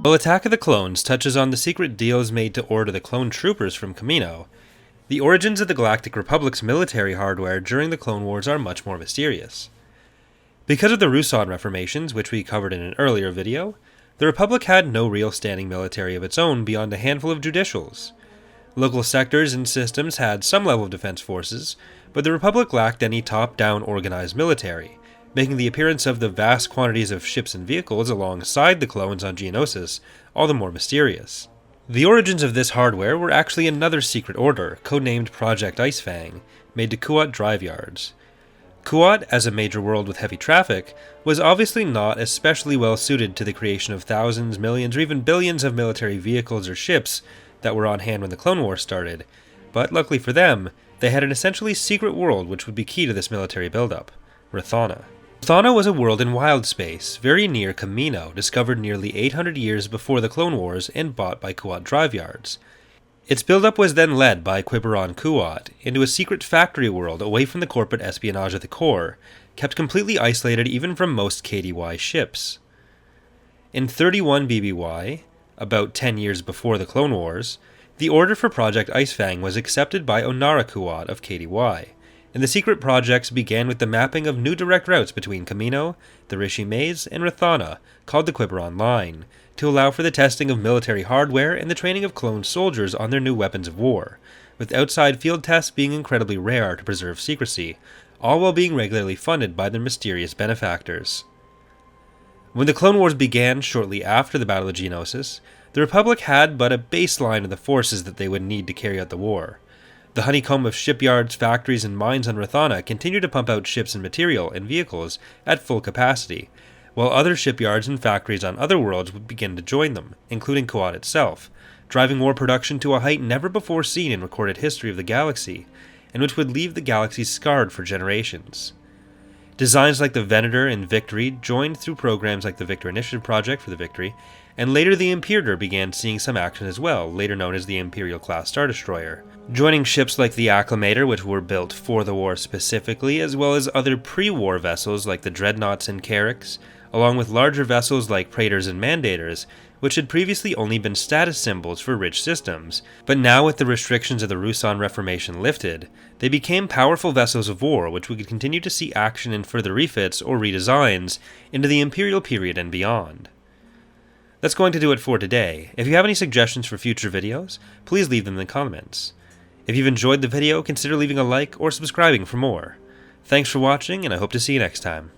While Attack of the Clones touches on the secret deals made to order the clone troopers from Kamino, the origins of the Galactic Republic's military hardware during the Clone Wars are much more mysterious. Because of the Ruusan reformations, which we covered in an earlier video, the Republic had no real standing military of its own beyond a handful of judicials. Local sectors and systems had some level of defense forces, but the Republic lacked any top-down organized military, making the appearance of the vast quantities of ships and vehicles alongside the clones on Geonosis all the more mysterious. The origins of this hardware were actually another secret order, codenamed Project Icefang, made to Kuat drive yards. Kuat, as a major world with heavy traffic, was obviously not especially well suited to the creation of thousands, millions, or even billions of military vehicles or ships that were on hand when the Clone Wars started, but luckily for them, they had an essentially secret world which would be key to this military buildup: Rathana. Rathana was a world in wild space, very near Kamino, discovered nearly 800 years before the Clone Wars and bought by Kuat drive yards. Its buildup was then led by Quiberon Kuat into a secret factory world away from the corporate espionage of the core, kept completely isolated even from most KDY ships. In 31 BBY, about 10 years before the Clone Wars, the order for Project Icefang was accepted by Onara Kuat of KDY, and the secret projects began with the mapping of new direct routes between Kamino, the Rishi Maze, and Rathana, called the Quiberon Line, to allow for the testing of military hardware and the training of clone soldiers on their new weapons of war, with outside field tests being incredibly rare to preserve secrecy, all while being regularly funded by their mysterious benefactors. When the Clone Wars began shortly after the Battle of Geonosis, the Republic had but a baseline of the forces that they would need to carry out the war. The honeycomb of shipyards, factories, and mines on Rathana continued to pump out ships and material and vehicles at full capacity, while other shipyards and factories on other worlds would begin to join them, including Kuat itself, driving war production to a height never before seen in recorded history of the galaxy, and which would leave the galaxy scarred for generations. Designs like the Venator and Victory joined through programs like the Victor Initiative Project for the Victory, and later the Imperator began seeing some action as well, later known as the Imperial-class Star Destroyer, joining ships like the Acclamator, which were built for the war specifically, as well as other pre-war vessels like the Dreadnoughts and Carracks, along with larger vessels like Praetors and Mandators, which had previously only been status symbols for rich systems, but now with the restrictions of the Ruusan Reformation lifted, they became powerful vessels of war which we could continue to see action in further refits or redesigns into the Imperial period and beyond. That's going to do it for today. If you have any suggestions for future videos, please leave them in the comments. If you've enjoyed the video, consider leaving a like or subscribing for more. Thanks for watching, and I hope to see you next time.